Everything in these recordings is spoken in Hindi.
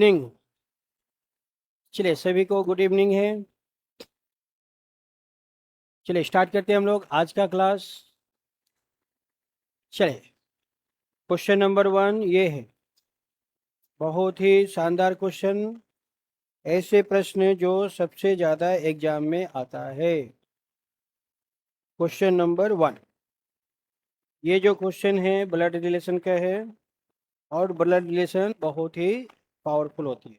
इवनिंग। चलिए सभी को गुड इवनिंग है। चलिए स्टार्ट करते हैं हम लोग आज का क्लास। चलिए क्वेश्चन नंबर 1 ये है, बहुत ही शानदार क्वेश्चन, ऐसे प्रश्न जो सबसे ज़्यादा एग्जाम में आता है। क्वेश्चन नंबर 1, ये जो क्वेश्चन है ब्लड रिलेशन का है और ब्लड रिलेशन बहुत ही पावरफुल होती है।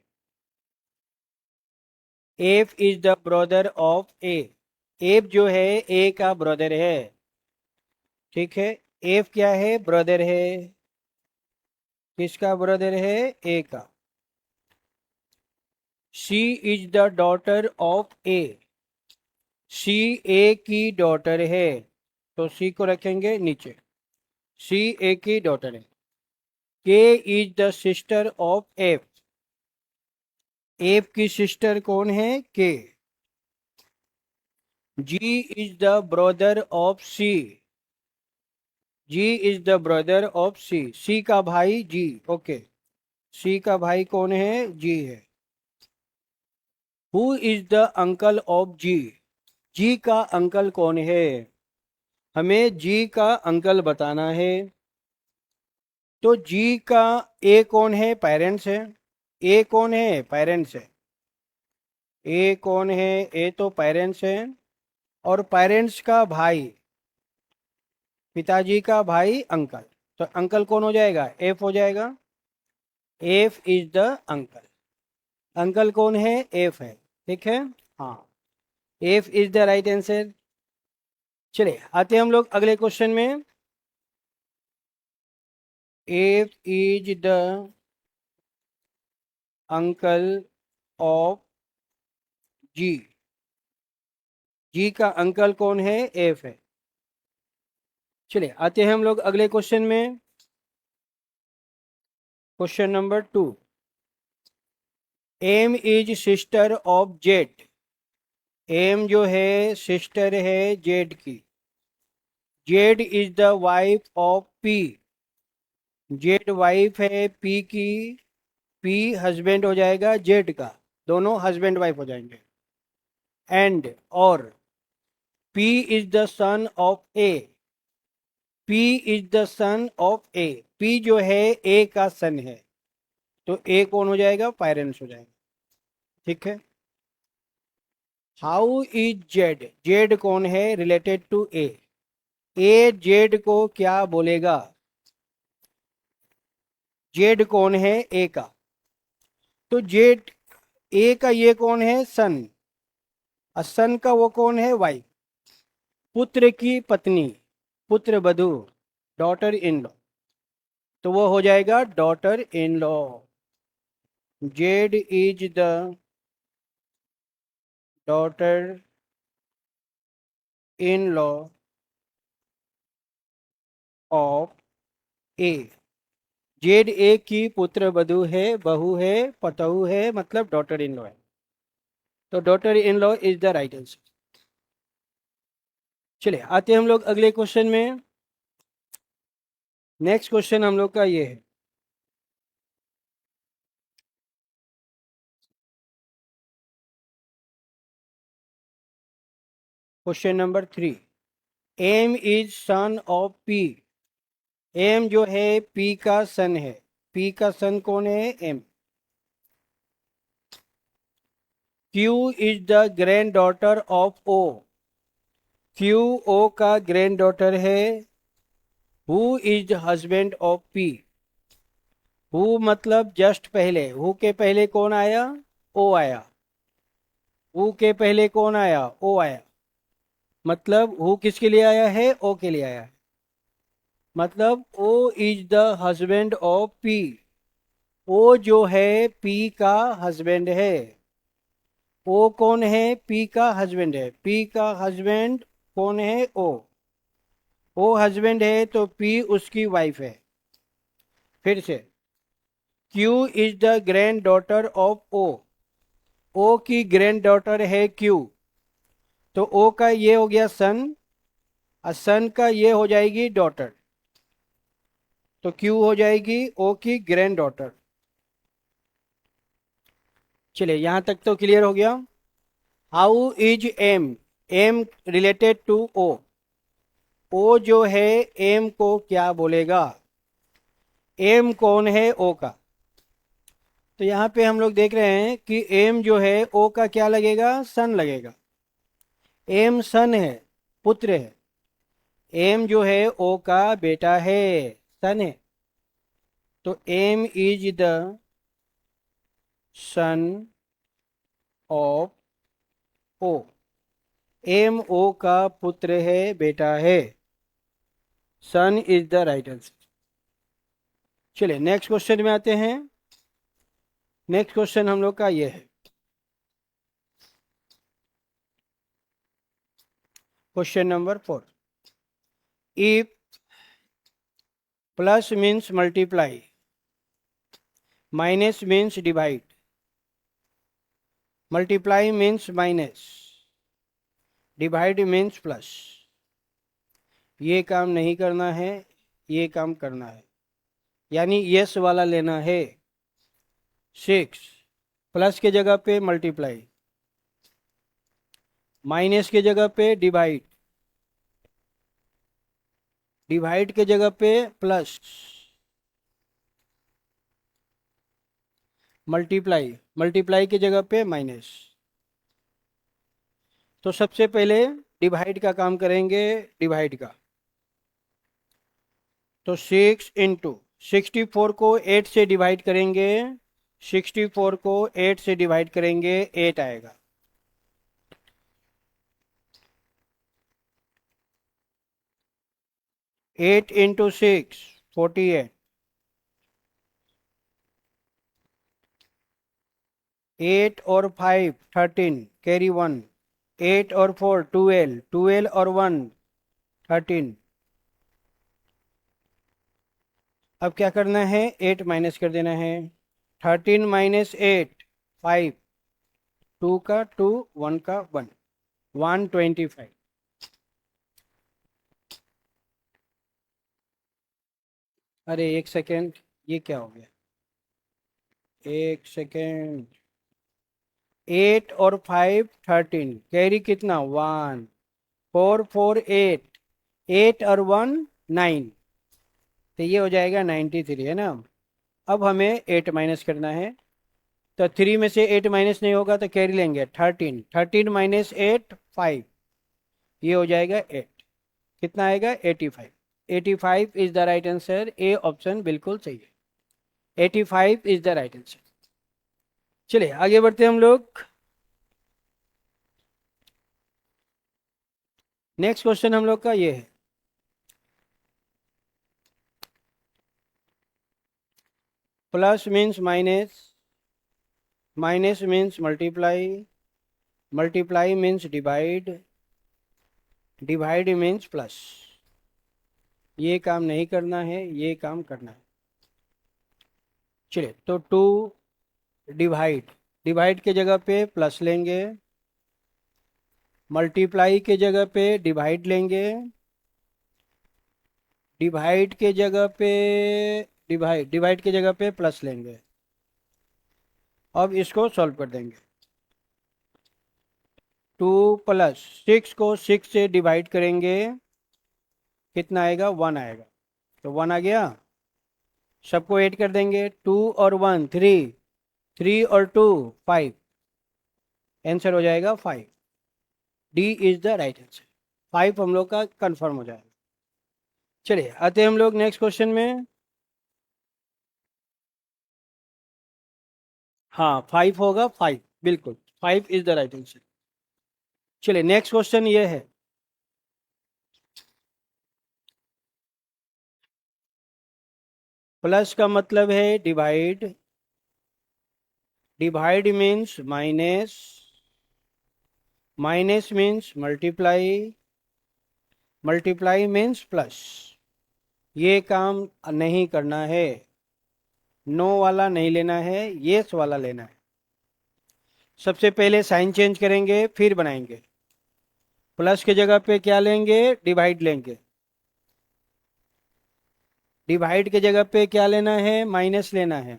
F is the brother of A. F जो है ए का ब्रदर है, ठीक है। एफ क्या है? ब्रदर है। किसका ब्रदर है? ए का। She is the daughter of A. She A की डॉटर है, तो सी को रखेंगे नीचे। सी ए की डॉटर है। K is the sister of F. F की सिस्टर कौन है? K. G is the brother of C. G is the brother of C. C का भाई जी, ओके। सी का भाई कौन है? जी है। Who is the uncle of G. G का अंकल कौन है? हमें जी का अंकल बताना है। तो जी का ए कौन है? पेरेंट्स है। ए कौन है? पेरेंट्स है। ए कौन है? ए तो पेरेंट्स है। और पेरेंट्स का भाई, पिताजी का भाई अंकल। तो अंकल कौन हो जाएगा? एफ हो जाएगा। F is the uncle. Uncle कौन है? एफ है, ठीक है। हाँ, F is the right answer. चलिए आते हैं हम लोग अगले क्वेश्चन में। F is the uncle of G. G का अंकल कौन है? एफ है। चलिए आते हैं हम लोग अगले क्वेश्चन में। Question number 2, M is sister of Z. M जो है सिस्टर है जेड की। Z is the wife of P. Z wife है पी की। पी हस्बैंड हो जाएगा जेड का, दोनों हस्बैंड वाइफ हो जाएंगे। एंड और P is the son of A. P is the son of A. P जो है ए का सन है, तो ए कौन हो जाएगा? पेरेंट्स हो जाएगा, ठीक है। How is Z. जेड कौन है? Related to A. A Z को क्या बोलेगा? जेड कौन है? ए का। तो जेड ए का ये कौन है? सन। और सन का वो कौन है? वाइफ। पुत्र की पत्नी, पुत्र वधू, डॉटर इन लॉ। तो वो हो जाएगा daughter in law. Z is the daughter in law of A. Z A की पुत्र वधू है, बहू है, पतहू है, मतलब डॉटर इन लॉ है। तो daughter in law is the right answer. चलिए आते हैं हम लोग अगले क्वेश्चन में। नेक्स्ट क्वेश्चन हम लोग का ये है, question number 3, M is son of P. M जो है पी का सन है। पी का सन कौन है? M. Q is the granddaughter of O. Q O का ग्रैंड डॉटर है। Who is the husband of P. Who मतलब जस्ट पहले, हु के पहले कौन आया? ओ आया। हु के पहले कौन आया? ओ आया। मतलब हु किसके लिए आया है? ओ के लिए आया है। मतलब O is the husband of P. O जो है पी का हस्बैंड है। ओ कौन है? पी का हस्बैंड है। पी का हस्बैंड कौन है? ओ। ओ हस्बैंड है तो पी उसकी वाइफ है। फिर से, Q is the granddaughter of O. O की ग्रैंड डॉटर है क्यू। तो ओ का ये हो गया सन, और सन का ये हो जाएगी डॉटर। तो क्यू हो जाएगी ओ की ग्रैंड डॉटर। चलिए यहाँ तक तो क्लियर हो गया। How is M, M related to O, O जो है एम को क्या बोलेगा, एम कौन है ओ का। तो यहाँ पे हम लोग देख रहे हैं कि एम जो है ओ का क्या लगेगा, सन लगेगा। एम सन है, पुत्र है। एम जो है ओ का बेटा है, सन है। तो M is the son of O, M O का पुत्र है, बेटा है। Son is the right answer. चलिए नेक्स्ट क्वेश्चन में आते हैं। नेक्स्ट क्वेश्चन हम लोग का ये है, question number 4। If plus means multiply, minus means divide, multiply means minus, divide means plus, ये काम नहीं करना है, ये काम करना है, यानी यस वाला लेना है। 6 प्लस के जगह पे मल्टीप्लाई, माइनस के जगह पे डिवाइड, डिवाइड के जगह पे प्लस, मल्टीप्लाई, मल्टीप्लाई की जगह पे माइनस। तो सबसे पहले डिवाइड का काम करेंगे, डिवाइड का। तो 6 इंटू 64 को 8 से डिवाइड करेंगे, 64 को 8 से डिवाइड करेंगे, 8 आएगा। एट इंटू 6 48, 8 और 5 13, कैरी 1, 8 और 4 12, 12 और 1 13। अब क्या करना है, 8 माइनस कर देना है। 13 माइनस 8 5, 2 का 2, 1 का 1, 125। अरे एक सेकेंड, ये क्या हो गया, एक सेकेंड। 8 और 5 13, कैरी कितना 1, 4 4 8, 8 और 1 9, तो ये हो जाएगा 93 है ना। अब हमें 8 माइनस करना है। तो 3 में से 8 माइनस नहीं होगा तो कैरी लेंगे 13, 13 माइनस 8 5, ये हो जाएगा 8। कितना आएगा 85। 85 is the right answer, A option बिल्कुल सही है। 85 इज द राइट आंसर। चलिए आगे बढ़ते हैं हम लोग। नेक्स्ट क्वेश्चन हम लोग का ये है, plus means minus, minus means multiply, multiply means divide, divide means plus. ये काम नहीं करना है, ये काम करना है। चलिए तो 2 डिवाइड, डिवाइड के जगह पे प्लस लेंगे, मल्टीप्लाई के जगह पे डिवाइड लेंगे, डिवाइड के जगह पे डिवाइड, डिवाइड के जगह पे प्लस लेंगे। अब इसको सॉल्व कर देंगे। 2 प्लस 6 को 6 से डिवाइड करेंगे, कितना आएगा 1 आएगा। तो 1 आ गया। सबको ऐड कर देंगे, 2 और 1 3, 3 और 2 5, आंसर हो जाएगा 5। D is the right answer. 5 हम लोग का कंफर्म हो जाएगा। चलिए आते हैं हम लोग नेक्स्ट क्वेश्चन में। हाँ 5 होगा, 5 बिल्कुल, 5 इज द राइट आंसर। चलिए नेक्स्ट क्वेश्चन ये है, प्लस का मतलब है divide, divide means minus, minus means multiply, multiply means plus. ये काम नहीं करना है, नो वाला नहीं लेना है, येस वाला लेना है। सबसे पहले साइन चेंज करेंगे फिर बनाएंगे। प्लस के जगह पे क्या लेंगे, डिवाइड लेंगे। डिवाइड के जगह पे क्या लेना है, माइनस लेना है।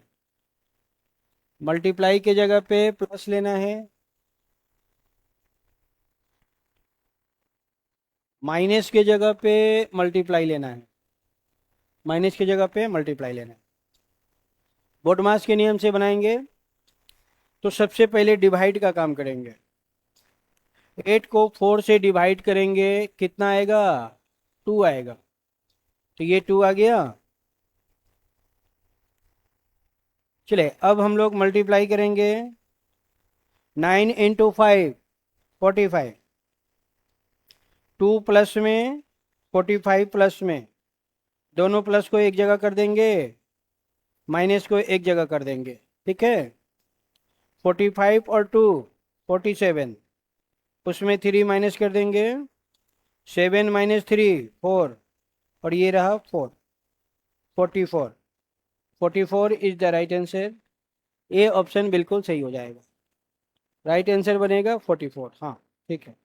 मल्टीप्लाई के जगह पे प्लस लेना है, माइनस के जगह पे मल्टीप्लाई लेना है, माइनस की जगह पे मल्टीप्लाई लेना है। बोडमास के नियम से बनाएंगे तो सबसे पहले डिवाइड का काम करेंगे। 8 को 4 से डिवाइड करेंगे, कितना आएगा? 2 आएगा। तो ये 2 आ गया। चले अब हम लोग मल्टीप्लाई करेंगे। 9 इंटू 5 45, 2 प्लस में 45 प्लस में, दोनों प्लस को एक जगह कर देंगे, माइनस को एक जगह कर देंगे। ठीक है, 45 और 2 47, उसमें 3 माइनस कर देंगे, 7 माइनस 3 4, और ये रहा 4, 44। 44 is the right answer. A option बिल्कुल सही हो जाएगा, राइट आंसर बनेगा 44। हाँ ठीक है,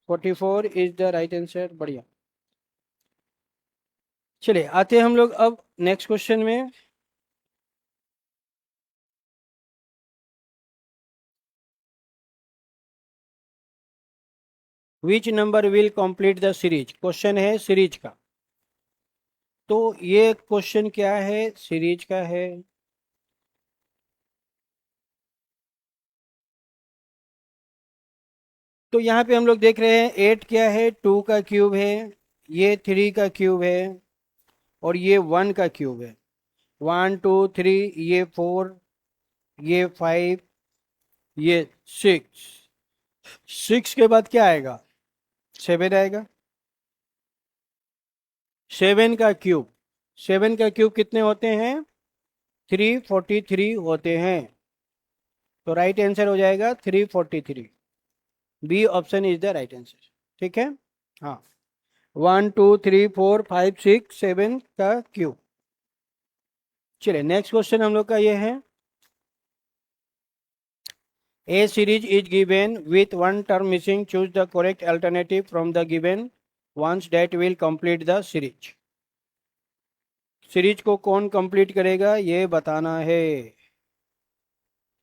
44 इज द राइट आंसर। बढ़िया। चलिए आते हैं हम लोग अब नेक्स्ट क्वेश्चन में। Which number will complete the series, question है सीरीज का। तो ये क्वेश्चन क्या है, सीरीज का है। तो यहाँ पे हम लोग देख रहे हैं 8 क्या है, 2 का क्यूब है, ये 3 का क्यूब है, और ये 1 का क्यूब है। 1 2 3, ये 4, ये 5, ये 6। 6 के बाद क्या आएगा? 7 आएगा। 7 का क्यूब, 7 का क्यूब कितने होते हैं? 343 होते हैं। तो राइट आंसर हो जाएगा 343। B option is the right answer. ठीक है, हाँ। 1 2 3 4 5 6 7 का क्यूब। चलिए नेक्स्ट क्वेश्चन हम लोग का ये है। A series is given with one term missing. Choose the correct alternative from the given ones that will complete the series. Series को कौन कंप्लीट करेगा ये बताना है।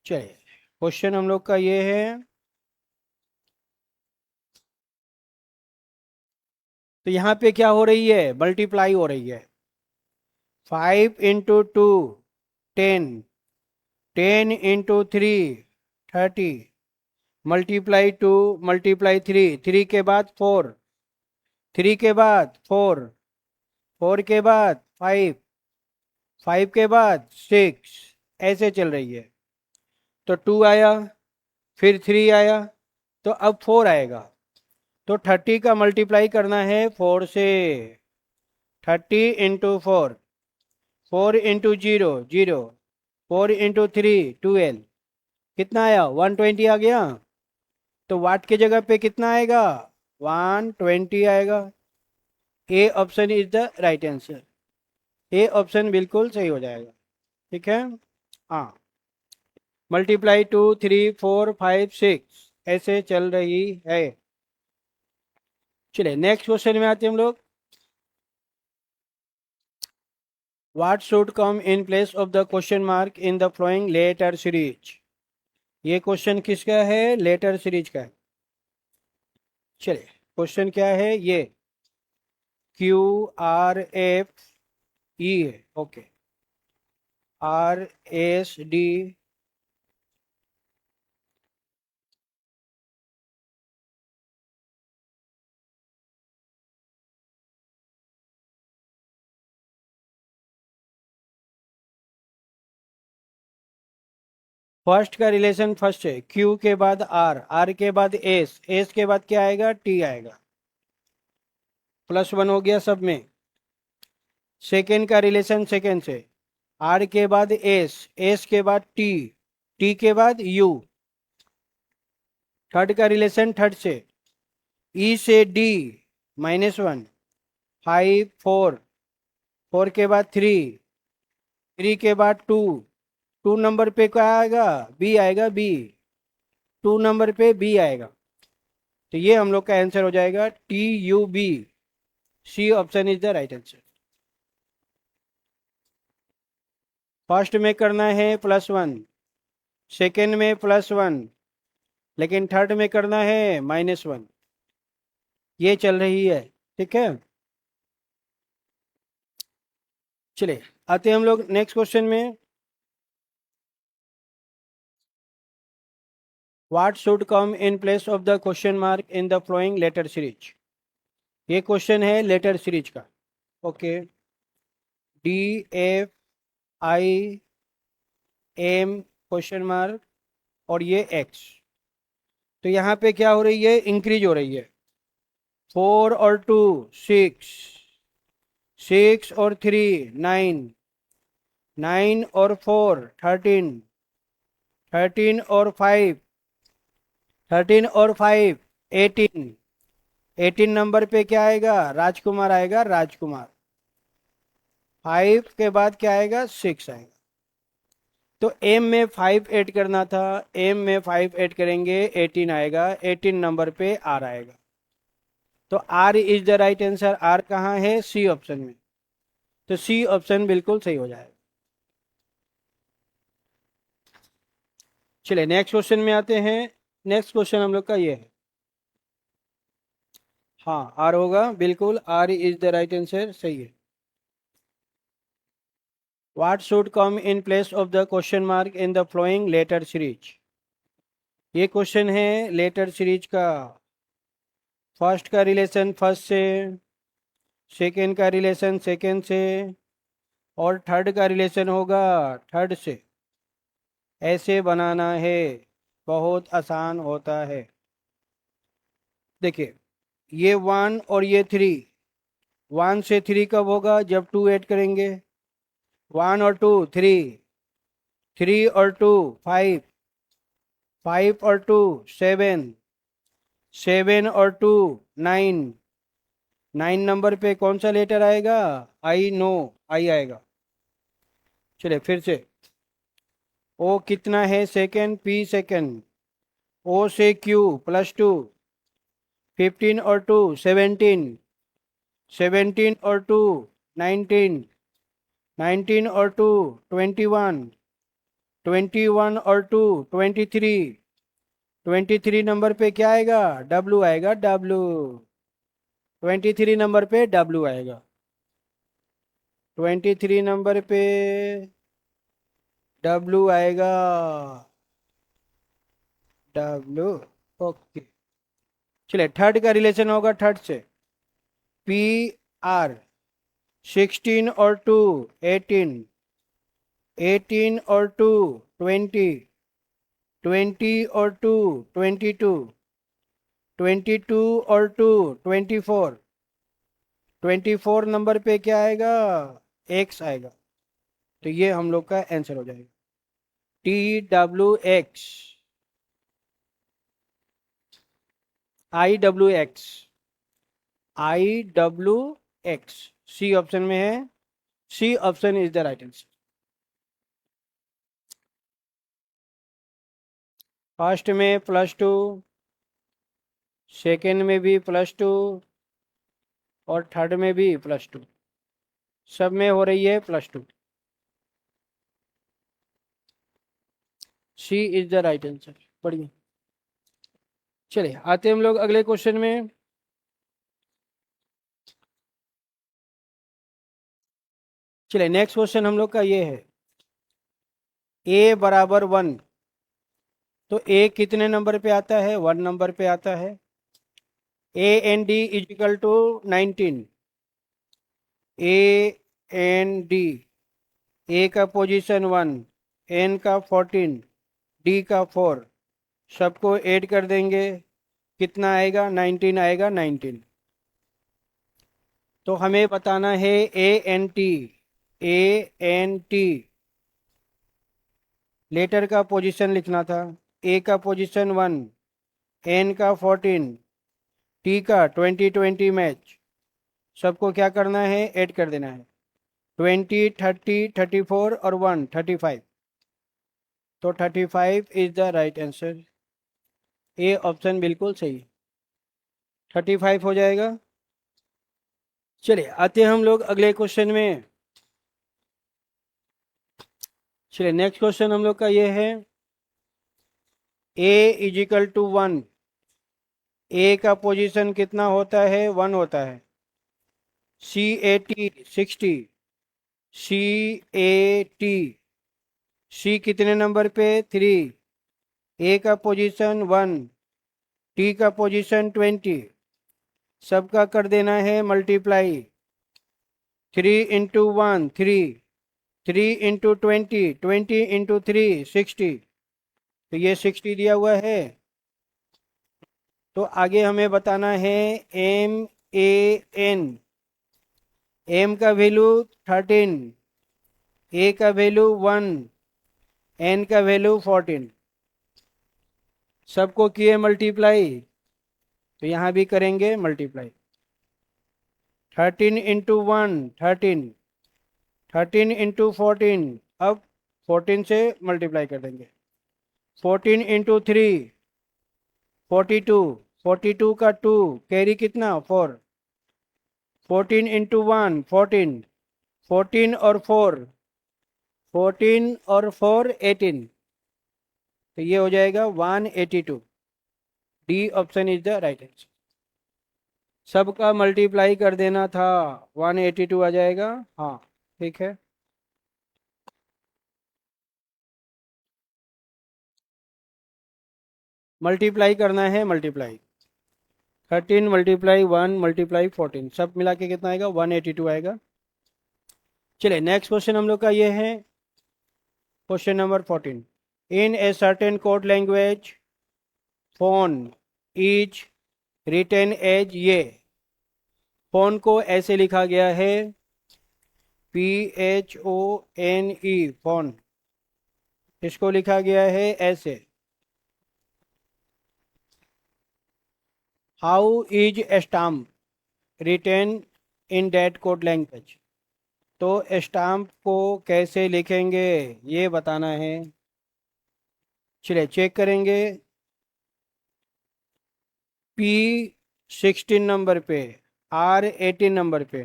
चलिए क्वेश्चन हम लोग का ये है। तो यहाँ पे क्या हो रही है? मल्टीप्लाई हो रही है। 5 इंटू 2 10, 10 इंटू 3 30, मल्टीप्लाई 2 मल्टीप्लाई 3, 3 के बाद 4, 3 के बाद 4, 4 के बाद 5, 5 के बाद 6, ऐसे चल रही है। तो 2 आया, फिर 3 आया, तो अब 4 आएगा। तो 30 का मल्टीप्लाई करना है 4 से। 30 इंटू 4, 4 इंटू 0 0, 4 इंटू 3 12, कितना आया? 120 आ गया। तो वाट की जगह पे कितना आएगा? 120 आएगा। ए option is the right answer. A option बिल्कुल सही हो जाएगा। ठीक है, हाँ। मल्टीप्लाई 2 3 4 5 6 ऐसे चल रही है। चलिए नेक्स्ट क्वेश्चन में आते हैं हम लोग। What should come in place of the question mark in the following letter series. ये क्वेश्चन किसका है? लेटर सीरीज का है। चलिए क्वेश्चन क्या है ये? क्यू आर एफ ई है, okay. R S D, first का रिलेशन फर्स्ट है। क्यू के बाद आर, आर के बाद एस, एस के बाद क्या आएगा? टी आएगा। +1 हो गया सब में। सेकेंड का रिलेशन सेकेंड से, आर के बाद एस, एस के बाद टी, टी के बाद यू। थर्ड का रिलेशन थर्ड से, ई से डी -1, 5 4, 4 के बाद 3, 3 के बाद 2, 2 नंबर पे क्या आएगा? बी आएगा, बी। 2 नंबर पे बी आएगा। तो ये हम लोग का आंसर हो जाएगा TUB। C option is the right answer. First में करना है +1, सेकेंड में +1, लेकिन थर्ड में करना है -1। ये चल रही है, ठीक है। चलिए आते हैं हम लोग नेक्स्ट क्वेश्चन में। What should come in place of the question mark in the following letter series. ये क्वेश्चन है लेटर सीरीज का। ओके, DFIM क्वेश्चन मार्क और ये X। तो यहाँ पे क्या हो रही है, इंक्रीज हो रही है। 4 और 2 6, 6 और 3 9, 9 और 4 13, 13 और 5, 13 और 5 18, 18 नंबर पे क्या आएगा, राजकुमार आएगा, राजकुमार। 5 के बाद क्या आएगा, 6 आएगा। तो एम में 5 ऐड करना था, एम में 5 ऐड करेंगे 18 आएगा, 18 नंबर पे आर आएगा। तो R is the right answer. R कहाँ है, सी ऑप्शन में। तो सी ऑप्शन बिल्कुल सही हो जाएगा। चलिए नेक्स्ट क्वेश्चन में आते हैं। नेक्स्ट क्वेश्चन हम लोग का ये है। हाँ आर होगा, बिल्कुल R is the right answer, सही है। What should come in place of the question mark in the following letter series. ये क्वेश्चन है लेटर सीरीज का। फर्स्ट का रिलेशन फर्स्ट से, सेकेंड का रिलेशन सेकेंड से, और थर्ड का रिलेशन होगा थर्ड से। ऐसे बनाना है, बहुत आसान होता है। देखिए ये 1 और ये 3, 1 से 3 कब होगा, जब 2 ऐड करेंगे। 1 और 2 3, 3 और 2 5, 5 और 2 7, 7 और 2 9, 9 नंबर पे कौन सा लेटर आएगा, आई, नो, आई आएगा। चलिए फिर से, ओ कितना है सेकेंड, पी सेकेंड, ओ से क्यू +2, 15 और 2 17, 17 और 2 19, 19 और 2 21, 21 और 2 23, 23 नंबर पे क्या आएगा, डब्लू आएगा, डब्लू। 23 नंबर पे डब्लू आएगा। 23 नंबर पे डब्लू आएगा, डब्लू। ओके, चलिए थर्ड का रिलेशन होगा थर्ड से। पी आर, 16 और 2 18, 18 और 2 20, 20 और 2 22, 22 और 2 24, 24 नंबर पे क्या आएगा, एक्स आएगा। तो ये हम लोग का आंसर हो जाएगा, TWX, IWX, IWX, C option में है। C option is the right answer. First में +2, सेकेंड में भी +2, और थर्ड में भी +2, सब में हो रही है +2। सी इज द राइट आंसर, बढ़िया। चलिए आते हम लोग अगले क्वेश्चन में। चलिए नेक्स्ट क्वेश्चन हम लोग का ये है, a बराबर 1। तो a कितने नंबर पे आता है, 1 नंबर पे आता है। A&D = 19, A&D, A का पोजीशन 1, N का 14, D का 4, सबको ऐड कर देंगे, कितना आएगा, 19 आएगा, 19। तो हमें बताना है A&T, A&T लेटर का पोजीशन लिखना था। A का पोजीशन 1, N का 14, T का 20-20 मैच, सबको क्या करना है, ऐड कर देना है। 20 30 34 और 1 35। तो 35 is the right answer. A option बिल्कुल सही, 35 हो जाएगा। चलिए आते हैं हम लोग अगले क्वेश्चन में। चलिए नेक्स्ट क्वेश्चन हम लोग का ये है, ए इज इक्वल टू 1, ए का पोजीशन कितना होता है? 1 होता है। सी A T 60, C A T, सी कितने नंबर पे? 3, ए का पोजीशन 1, टी का पोजीशन 20, सबका कर देना है मल्टीप्लाई। 3 × 1 3, 3 × 20 20 × 3 60, तो ये 60 दिया हुआ है। तो आगे हमें बताना है एम ए एन। एम का वैल्यू 13, ए का वैल्यू 1, एन का वैल्यू 14, सबको किए मल्टीप्लाई, तो यहाँ भी करेंगे मल्टीप्लाई। 13 × 1 13, 13 × 14, अब 14 से मल्टीप्लाई कर देंगे। 14 × 3 42, 42 का 2 कैरी कितना? 4, 14 × 1 14, 14 और 4 14 और 4 18, तो ये हो जाएगा 182। D option is the right answer. सबका मल्टीप्लाई कर देना था, 182 आ जाएगा। हाँ ठीक है। मल्टीप्लाई करना है, मल्टीप्लाई 13 × 1 × 14, सब मिला के कितना आएगा? 182 आएगा। चलिए नेक्स्ट क्वेश्चन हम लोग का ये है question number 14। In a certain code language phone is written as ये। फोन को ऐसे लिखा गया है PHONE, फोन, इसको लिखा गया है ऐसे। How is stamp written in that code language. तो स्टाम्प को कैसे लिखेंगे ये बताना है। चलिए चेक करेंगे। P16 नंबर पे, R18 नंबर पे,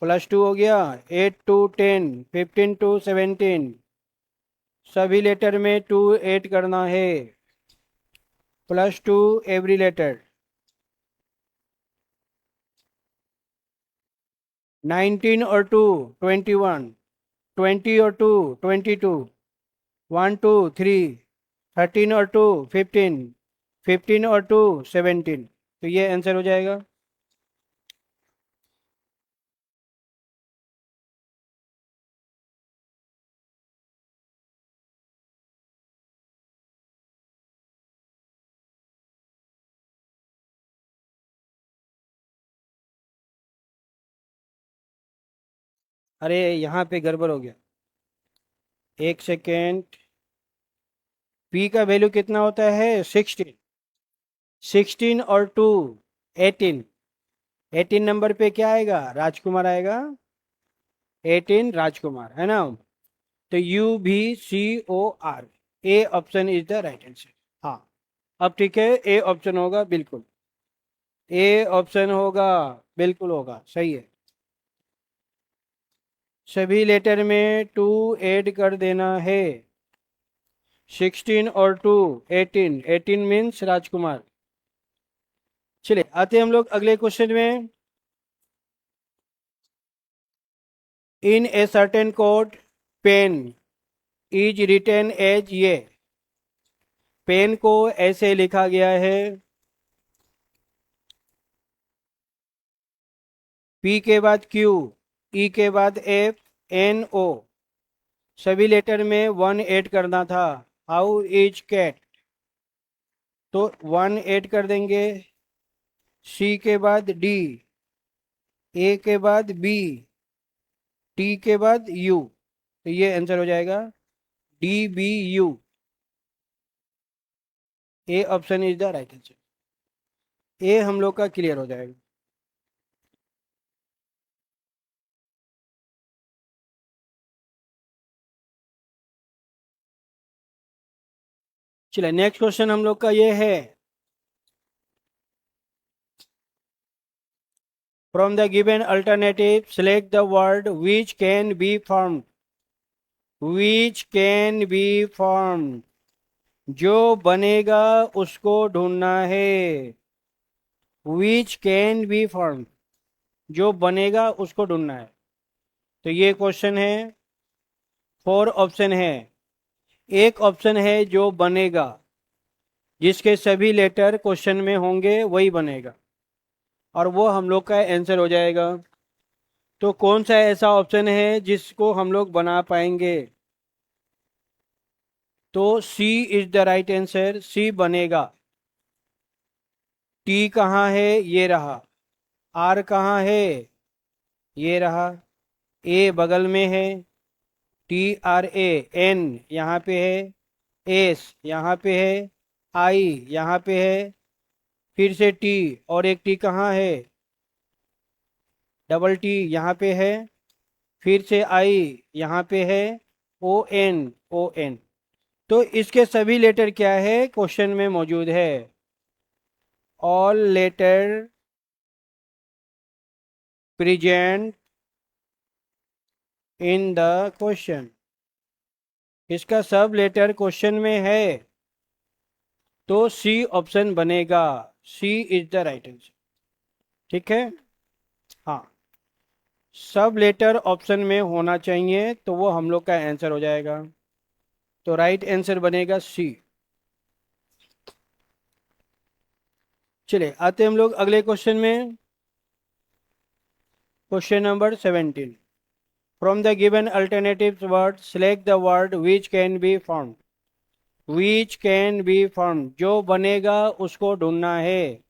+2 हो गया, 8 to 10, 15 to 17, सभी लेटर में 2 ऐड करना है, +2 एवरी लेटर। 19 और 2 21, 20 और 2 22, 1 2 3, 13 और 2 15, 15 और 2 17, तो ये आंसर हो जाएगा। अरे यहाँ पे गड़बड़ हो गया, एक सेकेंड। पी का वैल्यू कितना होता है? 16, 16 और 2 18, 18 नंबर पे क्या आएगा? राजकुमार आएगा। 18 राजकुमार है ना। तो UVCOR, A option is the right answer. हाँ अब ठीक है, ए ऑप्शन होगा बिल्कुल, ए ऑप्शन होगा बिल्कुल, होगा सही है। सभी लेटर में 2 ऐड कर देना है। 16 और 2 18, 18 मीन्स राजकुमार। चलिए आते हम लोग अगले क्वेश्चन में। In a certain code pen is written as ये। पेन को ऐसे लिखा गया है, P के बाद Q, E के बाद F, N O, सभी लेटर में 1 ऐड करना था। हाउ इज कैट, तो 1 ऐड कर देंगे। C के बाद D, A के बाद B, T के बाद U, तो ये आंसर हो जाएगा DBU। A option is the right answer. ए हम लोग का क्लियर हो जाएगा। चलिए नेक्स्ट क्वेश्चन हम लोग का ये है। From the given alternative select the word which can be formed, which can be formed. जो बनेगा उसको ढूंढना है। विच कैन बी फॉर्म, जो बनेगा उसको ढूंढना है। तो ये क्वेश्चन है, 4 ऑप्शन है। एक ऑप्शन है जो बनेगा, जिसके सभी लेटर क्वेश्चन में होंगे वही बनेगा, और वो हम लोग का आंसर हो जाएगा। तो कौन सा ऐसा ऑप्शन है जिसको हम लोग बना पाएंगे? तो सी इज द राइट आंसर, सी बनेगा। टी कहाँ है? ये रहा। आर कहाँ है? ये रहा। ए बगल में है, टी आर ए। एन यहाँ पे है, एस यहाँ पे है, आई यहाँ पे है, फिर से टी, और एक टी कहाँ है? डबल टी यहाँ पे है, फिर से आई यहाँ पे है, ओ एन, ओ एन। तो इसके सभी लेटर क्या है क्वेश्चन में मौजूद है? All letter present in the question. इसका सब लेटर क्वेश्चन में है, तो सी ऑप्शन बनेगा। सी इज द राइट आंसर। ठीक है, हाँ। सब लेटर ऑप्शन में होना चाहिए तो वो हम लोग का आंसर हो जाएगा। तो राइट आंसर बनेगा सी। चलिए आते हैं हम लोग अगले क्वेश्चन में। Question number 17। From the given alternative word select the word which can be found. Which can be found, जो बनेगा उसको ढूंढना है।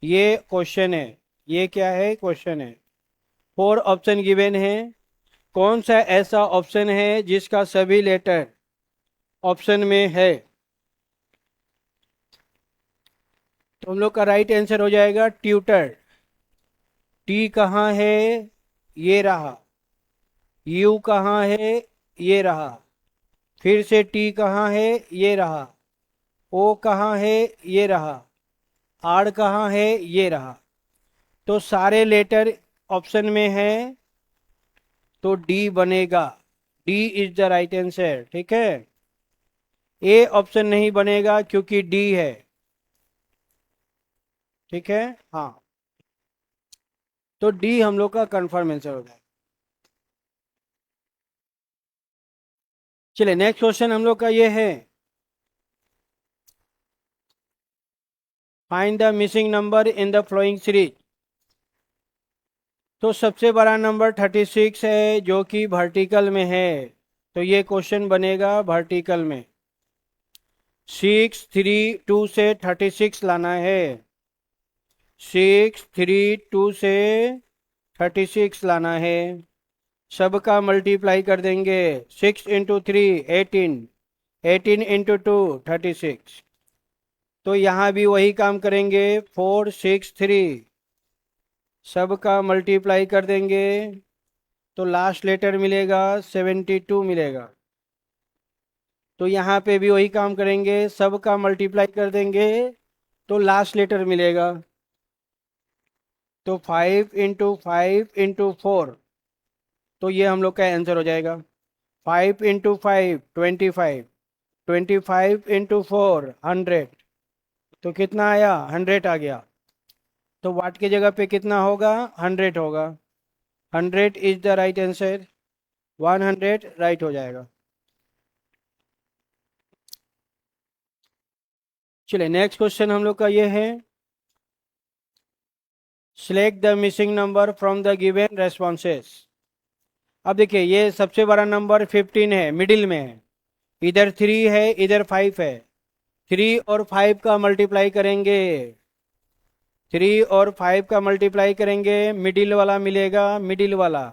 ये क्वेश्चन है, ये क्या है? क्वेश्चन है। 4 ऑप्शन गिवन है। कौन सा ऐसा ऑप्शन है जिसका सभी लेटर ऑप्शन में है? तो हम लोग का राइट आंसर हो जाएगा ट्यूटर। टी कहाँ है? ये रहा। यू कहाँ है? ये रहा। फिर से टी कहाँ है? ये रहा। ओ कहाँ है? ये रहा। आर कहाँ है? ये रहा। तो सारे लेटर ऑप्शन में है, तो डी बनेगा। D is the right answer. ठीक है, ए ऑप्शन नहीं बनेगा क्योंकि डी है। ठीक है, हाँ। तो डी हम लोग का कंफर्म आंसर हो जाएगा। चलिए नेक्स्ट क्वेश्चन हम लोग का ये है, find the missing number in the flowing series. तो सबसे बड़ा नंबर 36 है जो कि वर्टिकल में है, तो ये क्वेश्चन बनेगा वर्टिकल में। 6 3 2 से 36 लाना है। 6 3 2 से 36 लाना है। सबका मल्टीप्लाई कर देंगे। 6 इंटू 3 18, 18 इंटू 2 36। तो यहाँ भी वही काम करेंगे। 4 6 3, सबका मल्टीप्लाई कर देंगे, तो लास्ट लेटर मिलेगा 72 मिलेगा। तो यहाँ पे भी वही काम करेंगे, सबका मल्टीप्लाई कर देंगे, तो लास्ट लेटर मिलेगा। तो 5 इंटू 5 इंटू 4, तो ये हम लोग का आंसर हो जाएगा। 5 इंटू 5 25, 25 इंटू 4 100। तो कितना आया? 100 आ गया। तो वाट की जगह पे कितना होगा? 100 होगा। 100 is the right answer. 100 right हो जाएगा। चलिए नेक्स्ट क्वेश्चन हम लोग का ये है, select the missing number from the given responses. अब देखिए ये सबसे बड़ा नंबर 15 है, मिडिल में है। इधर 3 है, इधर 5 है। 3 और 5 का मल्टीप्लाई करेंगे। 3 और 5 का मल्टीप्लाई करेंगे, मिडिल वाला मिलेगा, मिडिल वाला।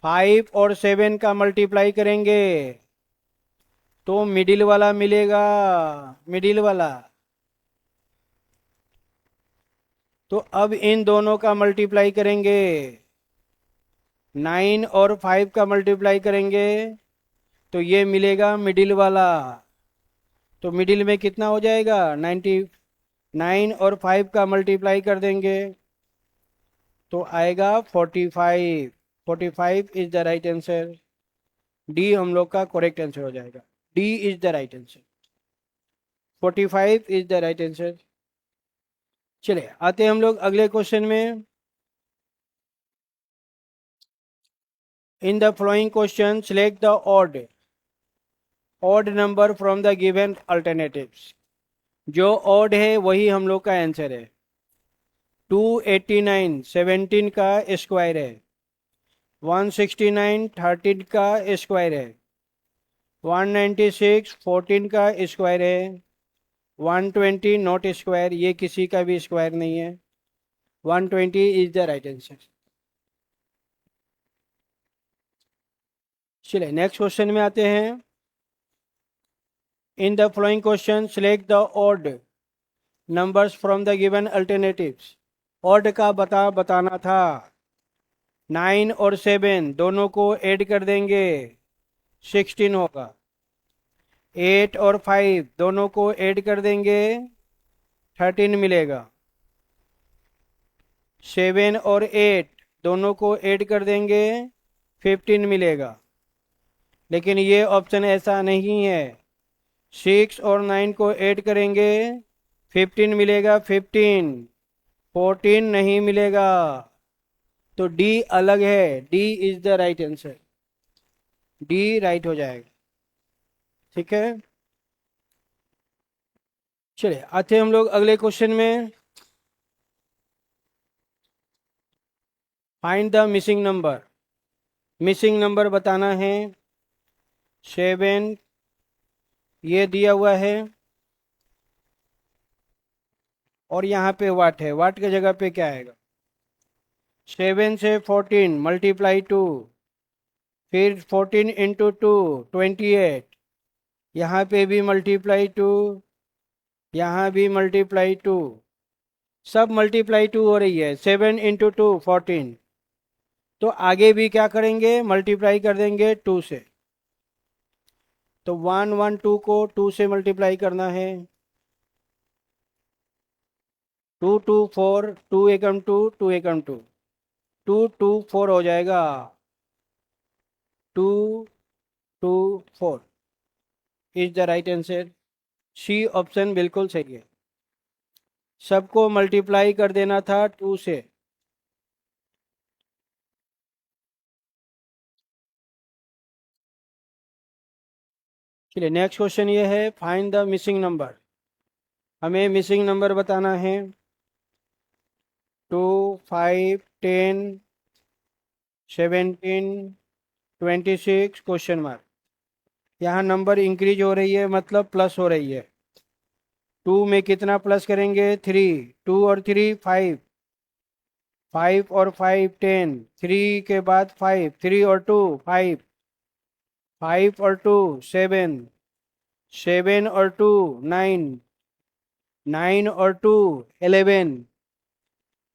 5 और 7 का मल्टीप्लाई करेंगे, तो मिडिल वाला मिलेगा, मिडिल वाला। तो अब इन दोनों का मल्टीप्लाई करेंगे। 9 और 5 का मल्टीप्लाई करेंगे, तो ये मिलेगा मिडिल वाला। तो मिडिल में कितना हो जाएगा? 99 और 5 का मल्टीप्लाई कर देंगे, तो आएगा 45। 45 is the right answer. D हम लोग का करेक्ट आंसर हो जाएगा। D is the right answer. 45 is the right answer. चलिए आते हैं हम लोग अगले क्वेश्चन में। इन the flowing question select the odd number from the given alternatives. जो ऑड है वही हम लोग का आंसर है। 289 17 का स्क्वायर है। 169 13 का स्क्वायर है। 196 14 का स्क्वायर है। 120 नॉट स्क्वायर, ये किसी का भी स्क्वायर नहीं है। 120 इज द राइट आंसर। चलिए नेक्स्ट क्वेश्चन में आते हैं। इन the flowing question select the odd numbers from the given alternatives. Odd का बताना था। 9 और 7 दोनों को ऐड कर देंगे 16 होगा। 8 और 5 दोनों को ऐड कर देंगे 13 मिलेगा। 7 और 8 दोनों को ऐड कर देंगे 15 मिलेगा। लेकिन ये ऑप्शन ऐसा नहीं है। 6 और 9 को ऐड करेंगे 15 मिलेगा। 15 14 नहीं मिलेगा। तो डी अलग है। D is the right answer. D right हो जाएगा। ठीक है। चलिए आते हैं हम लोग अगले क्वेश्चन में। Find the missing number. Missing number बताना है। 7 ये दिया हुआ है और यहाँ पे वाट है। वाट की जगह पे क्या आएगा? 7 से 14 मल्टीप्लाई 2, फिर 14 इंटू 2 28। यहाँ पे भी मल्टीप्लाई 2, यहाँ भी मल्टीप्लाई 2, सब मल्टीप्लाई 2 हो रही है। 7 इंटू 2 14। तो आगे भी क्या करेंगे? मल्टीप्लाई कर देंगे 2 से। तो 1 1 2 को 2 से मल्टीप्लाई करना है। 2 2 4, 2 एकम 2, 2 एकम 2, 2 2 4 हो जाएगा। 2 2 4 is the right answer. C option बिल्कुल सही है। सबको मल्टीप्लाई कर देना था 2 से। चलिए नेक्स्ट क्वेश्चन ये है, फाइंड द मिसिंग नंबर। हमें मिसिंग नंबर बताना है। 2 5 10 17 26 क्वेश्चन मार्क। यहाँ नंबर इंक्रीज हो रही है, मतलब प्लस हो रही है। 2 में कितना प्लस करेंगे? 3। 2 और 3 5। 5 और 5 10। 3 के बाद 5। 3 और 2 5। 5 और 2 7। 7 और 2 9। 9 और 2 11।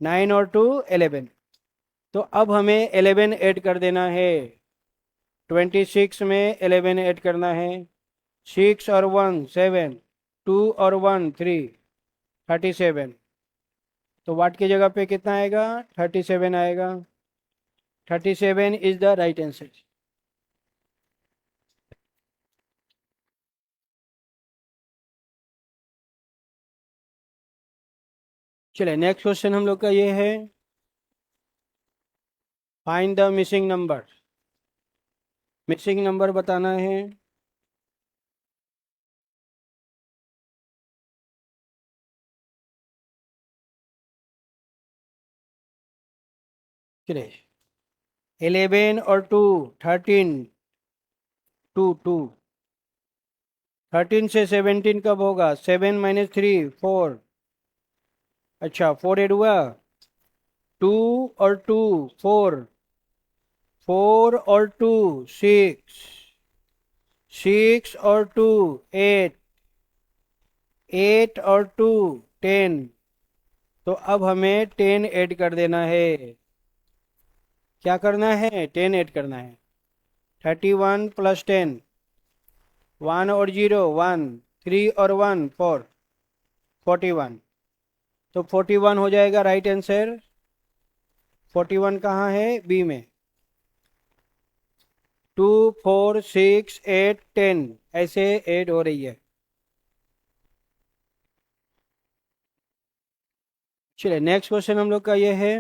9 और 2 11। तो अब हमें 11 ऐड कर देना है। 26 में 11 ऐड करना है। 6 और 1 7। 2 और 1 3 37। तो वाट की जगह पे कितना आएगा? 37 आएगा। 37 इज द राइट आंसर। चलिए नेक्स्ट क्वेश्चन हम लोग का ये है, find the missing number. Missing number बताना है। चलिए 11 और 2 13। 2 2। 13 से 17 कब होगा? 7 माइनस 3 4। अच्छा 4 ऐड हुआ। 2 और 2 4। 4 और 2 6। 6 और 2 8। 8 और 2 10। तो अब हमें 10 ऐड कर देना है। क्या करना है? 10 ऐड करना है। 31 प्लस 10। 1 और 0 1। 3 और 1 4। 41। तो 41 हो जाएगा राइट आंसर। 41 कहाँ है? बी में। 2 4 6 8 10 ऐसे ऐड हो रही है। चलिए नेक्स्ट क्वेश्चन हम लोग का ये है,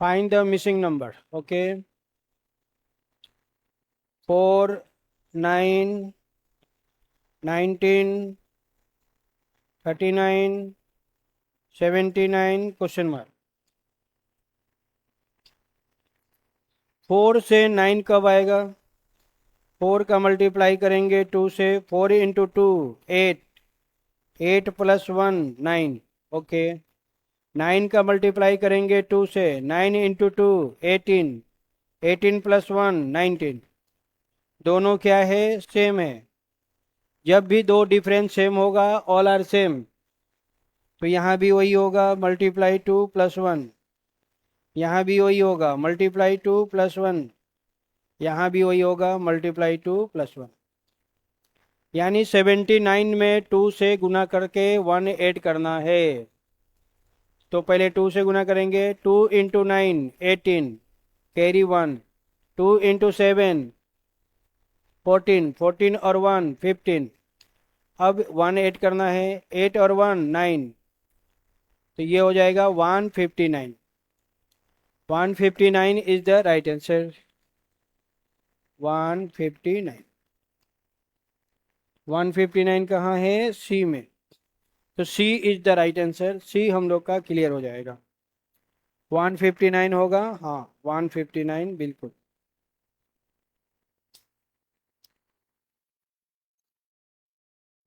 find the missing number. Okay, 4, 9, 19, 39, 79 question mark. 4 से 9 कब आएगा? 4 का मल्टीप्लाई करेंगे 2 से, 4 इंटू 2 8, 8 प्लस 1 9। ओके, 9 का मल्टीप्लाई करेंगे 2 से, 9 इंटू 2 18, 18 प्लस 1 19। दोनों क्या है? सेम है। जब भी दो डिफरेंस सेम होगा, ऑल आर सेम, तो यहाँ भी वही होगा, मल्टीप्लाई 2 प्लस 1। यहाँ भी वही होगा, मल्टीप्लाई 2 प्लस 1। यहाँ भी वही होगा, मल्टीप्लाई 2 प्लस 1। यानी 79 में 2 से गुना करके 1 ऐड करना है। तो पहले 2 से गुना करेंगे, 2 इंटू 9 18, कैरी 1, 2 इंटू 7 14, 14 और 1 15। अब 1 ऐड करना है, 8 और 1 9, तो ये हो जाएगा 159। 159 इज द राइट आंसर। 159। 159 कहाँ है? सी में। तो सी इज द राइट आंसर। सी हम लोग का क्लियर हो जाएगा। 159 होगा, हाँ 159 बिल्कुल।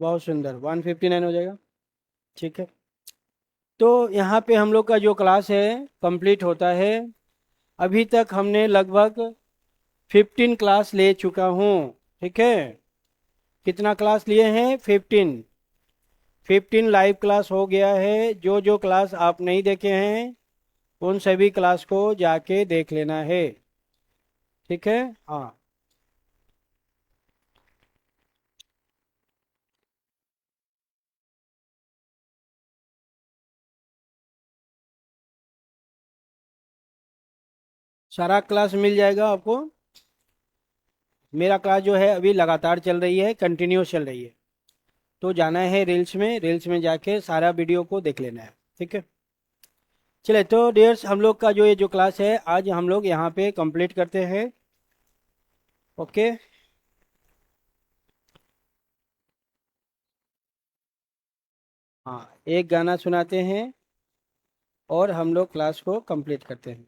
बहुत सुंदर, 159 हो जाएगा। ठीक है, तो यहाँ पे हम लोग का जो क्लास है कंप्लीट होता है। अभी तक हमने लगभग 15 क्लास ले चुका हूँ। ठीक है, कितना क्लास लिए हैं? 15। 15 लाइव क्लास हो गया है। जो जो क्लास आप नहीं देखे हैं उन सभी क्लास को जाके देख लेना है। ठीक है, हाँ। सारा क्लास मिल जाएगा आपको। मेरा क्लास जो है अभी लगातार चल रही है, कंटिन्यूस चल रही है। तो जाना है रील्स में, रील्स में जाके सारा वीडियो को देख लेना है। ठीक है, चले तो डियर्स, हम लोग का जो ये जो क्लास है आज हम लोग यहाँ पे कंप्लीट करते हैं। ओके, हाँ एक गाना सुनाते हैं और हम लोग क्लास को कंप्लीट करते हैं।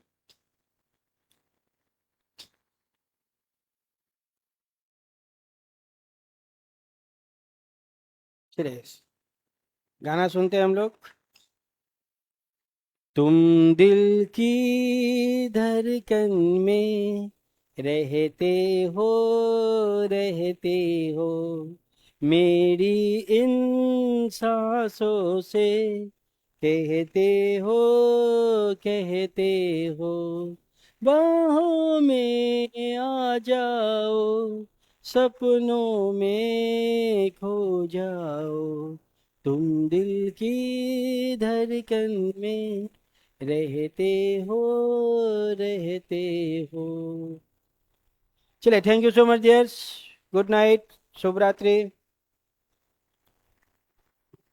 चलिए गाना सुनते हैं हम लोग। तुम दिल की धड़कन में रहते हो, रहते हो, मेरी इन सांसों से कहते हो, कहते हो, बाहों में आ जाओ, सपनों में खो जाओ, तुम दिल की धड़कन में रहते हो, रहते हो। चलिए, thank you so much dears. Good night, शुभ रात्रि।